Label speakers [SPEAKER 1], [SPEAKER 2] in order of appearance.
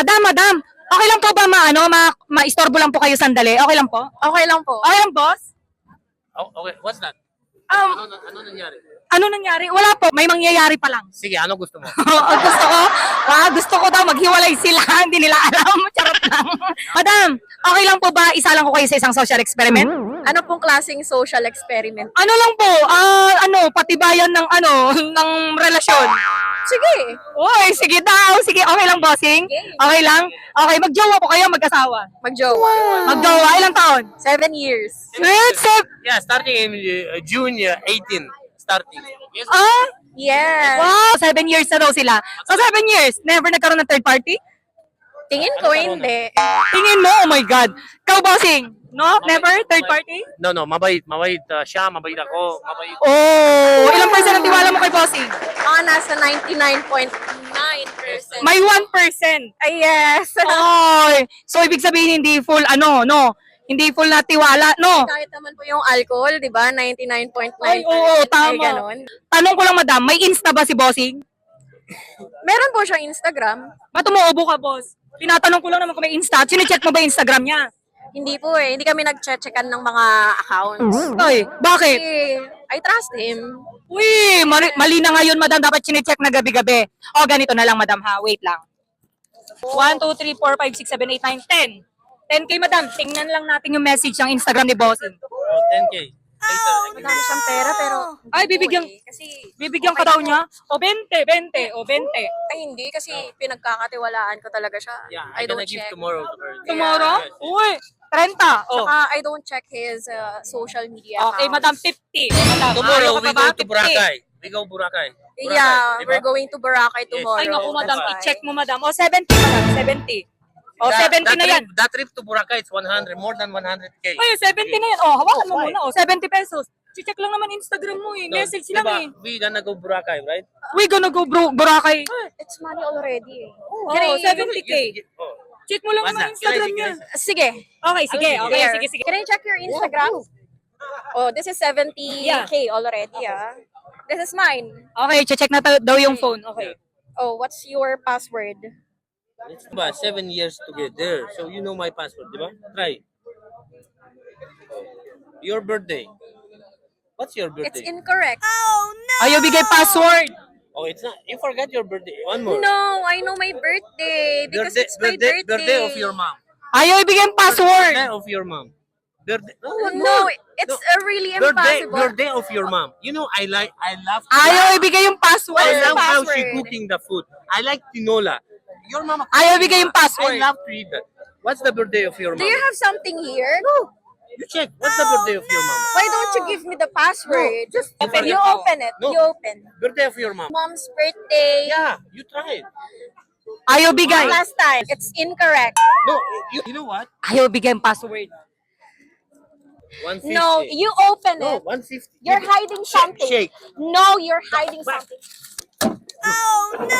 [SPEAKER 1] Madam, okay lang po ba ma-istorbo lang po kayo sandali? Okay lang po?
[SPEAKER 2] Okay lang po.
[SPEAKER 1] Okay lang, boss?
[SPEAKER 3] Oh, okay, what's that?
[SPEAKER 1] Um,
[SPEAKER 3] Ano nangyari?
[SPEAKER 1] ano nangyari? Wala po, may mangyayari pa lang.
[SPEAKER 3] Sige, ano gusto mo?
[SPEAKER 1] Gusto ko daw maghiwalay sila, hindi nila alam. Charot lang. Madam, okay lang po ba isa lang ko kayo sa isang social experiment?
[SPEAKER 2] Ano pong klaseng social experiment?
[SPEAKER 1] Ano lang po, patibayan ng ng relasyon.
[SPEAKER 2] Sige.
[SPEAKER 1] Uy, sige daw. Sige, okay lang, bossing? Okay lang? Okay, magjowa po kayo, mag-asawa.
[SPEAKER 2] Magjowa.
[SPEAKER 1] Magjowa, ilang taon?
[SPEAKER 2] 7 years.
[SPEAKER 1] Wait,
[SPEAKER 3] Yeah, starting in June 18. Starting. Yes.
[SPEAKER 2] Yes.
[SPEAKER 1] Wow, 7 years na daw sila. So 7 years, never nagkaroon ng third party?
[SPEAKER 2] Tingin ko hindi.
[SPEAKER 1] Tingin mo, oh my God. Ikaw, bossing? No? Never? Third party?
[SPEAKER 3] No, mabait. Mabait siya, mabait ako, mabait.
[SPEAKER 1] Oh, ilang percent ang tiwala mo kay bossing?
[SPEAKER 2] Mga nasa 99.9%.
[SPEAKER 1] May 1%.
[SPEAKER 2] Ay, yes.
[SPEAKER 1] Ay, so ibig sabihin hindi full no? Hindi full na tiwala, no?
[SPEAKER 2] Kahit naman po yung alcohol, di ba? 99.9%.
[SPEAKER 1] Ay, oo, tama.
[SPEAKER 2] Ay, ganun.
[SPEAKER 1] Tanong ko lang, madam, may Insta ba si bossing?
[SPEAKER 2] Meron po siyang Instagram.
[SPEAKER 1] Ba't umuubo ka, boss? Tinatanong ko lang naman kung may Insta. Chine-check mo ba yung Instagram niya?
[SPEAKER 2] Hindi po eh. Hindi kami nag-checkan ng mga accounts.
[SPEAKER 1] Ay, bakit?
[SPEAKER 2] Kasi I trust him.
[SPEAKER 1] Uy, mali na ngayon, madam. Dapat chine-check na gabi-gabi. O, ganito na lang, madam, ha? Wait lang. 1, 2, 3, 4, 5, 6, 7, 8, 9, 10. 10K, madam. Tingnan lang natin yung message ng Instagram ni bossing.
[SPEAKER 3] 10K. Later.
[SPEAKER 2] Madami siyang pera pero...
[SPEAKER 1] Ay, bibigyan.
[SPEAKER 2] Eh, kasi...
[SPEAKER 1] Bibigyan ka daw niya? O, 20, 20, o 20.
[SPEAKER 2] Ay, hindi. Kasi pinagkakatiwalaan ko talaga siya.
[SPEAKER 3] Yeah,
[SPEAKER 2] I
[SPEAKER 3] I'm
[SPEAKER 2] don't
[SPEAKER 3] gonna give
[SPEAKER 2] check.
[SPEAKER 3] tomorrow to her.
[SPEAKER 1] Tomorrow?
[SPEAKER 3] Yes.
[SPEAKER 1] Uy, 30. Oh.
[SPEAKER 2] I don't check his social media
[SPEAKER 1] Okay,
[SPEAKER 2] accounts.
[SPEAKER 1] madam, 50. Madam,
[SPEAKER 3] Tomorrow
[SPEAKER 1] ayaw ka
[SPEAKER 3] we
[SPEAKER 1] pa ba?
[SPEAKER 3] go to
[SPEAKER 1] 50.
[SPEAKER 3] Boracay. We go Boracay.
[SPEAKER 2] Yeah,
[SPEAKER 3] Boracay,
[SPEAKER 2] we're
[SPEAKER 3] diba?
[SPEAKER 2] going to Boracay
[SPEAKER 3] Yes.
[SPEAKER 2] tomorrow.
[SPEAKER 1] Ay, naku, madam,
[SPEAKER 2] That's why.
[SPEAKER 1] i-check mo, madam. O, 70, madam, 70. O, 70 na yan.
[SPEAKER 3] That trip to Boracay is 100, more than 100K.
[SPEAKER 1] Ay, 70 na yan. O, hawakan mo muna. O, 70 pesos. Check lang naman Instagram mo eh.
[SPEAKER 3] No,
[SPEAKER 1] Message
[SPEAKER 3] diba,
[SPEAKER 1] lang eh.
[SPEAKER 3] we gonna go Boracay, right?
[SPEAKER 1] We gonna go Boracay.
[SPEAKER 2] It's money already.
[SPEAKER 1] Oo,
[SPEAKER 2] Can I-
[SPEAKER 1] 70K.
[SPEAKER 3] Oh.
[SPEAKER 1] Check mo lang
[SPEAKER 3] What's
[SPEAKER 1] naman
[SPEAKER 3] that?
[SPEAKER 1] Instagram
[SPEAKER 3] Can
[SPEAKER 1] niya.
[SPEAKER 3] I-
[SPEAKER 2] Sige.
[SPEAKER 1] Okay, sige. Okay,
[SPEAKER 2] There.
[SPEAKER 1] sige, sige.
[SPEAKER 2] Can I check your Instagram? Oh, this is 70K already, ah. This is mine.
[SPEAKER 1] Okay, check na daw yung phone. Okay.
[SPEAKER 2] Oh, what's your password?
[SPEAKER 3] It's about 7 years together. So you know my password, diba? Try. Your birthday. What's your
[SPEAKER 2] It's
[SPEAKER 3] birthday?
[SPEAKER 2] incorrect.
[SPEAKER 1] Ayaw bigay password.
[SPEAKER 3] Oh, it's not. You forgot your birthday. One more.
[SPEAKER 2] No, I know my birthday because it's my birthday.
[SPEAKER 3] Birthday of your mom.
[SPEAKER 1] Ayaw ibigay yung password.
[SPEAKER 3] Birthday of your mom. Birthday. No, one
[SPEAKER 2] No,
[SPEAKER 3] more.
[SPEAKER 2] it's really
[SPEAKER 3] Birthday.
[SPEAKER 2] impossible.
[SPEAKER 3] Birthday of your mom. You know, I love.
[SPEAKER 1] Ayaw ibigay yung
[SPEAKER 3] I
[SPEAKER 1] password.
[SPEAKER 3] love how she
[SPEAKER 2] password?
[SPEAKER 3] cooking the food. I like tinola. Your mama.
[SPEAKER 1] Ayaw ibigay yung
[SPEAKER 3] I
[SPEAKER 1] password.
[SPEAKER 3] love to eat that. What's the birthday of your mom?
[SPEAKER 2] Do you have something here?
[SPEAKER 3] You check. What's the birthday of your mom?
[SPEAKER 2] Why don't you give me the password? Just
[SPEAKER 3] open
[SPEAKER 2] you
[SPEAKER 3] it.
[SPEAKER 2] open it.
[SPEAKER 3] No.
[SPEAKER 2] You open.
[SPEAKER 3] Birthday of your mom.
[SPEAKER 2] Mom's birthday.
[SPEAKER 3] Yeah, you try it.
[SPEAKER 1] Ayaw bigay.
[SPEAKER 2] Last time. It's incorrect.
[SPEAKER 3] No, you know what?
[SPEAKER 1] Ayaw bigay yung password.
[SPEAKER 3] 150.
[SPEAKER 2] No, you open
[SPEAKER 3] No,
[SPEAKER 2] it.
[SPEAKER 3] 150.
[SPEAKER 2] You're hiding something.
[SPEAKER 3] Shake.
[SPEAKER 2] No, you're hiding
[SPEAKER 3] Back.
[SPEAKER 2] something.
[SPEAKER 1] Oh no!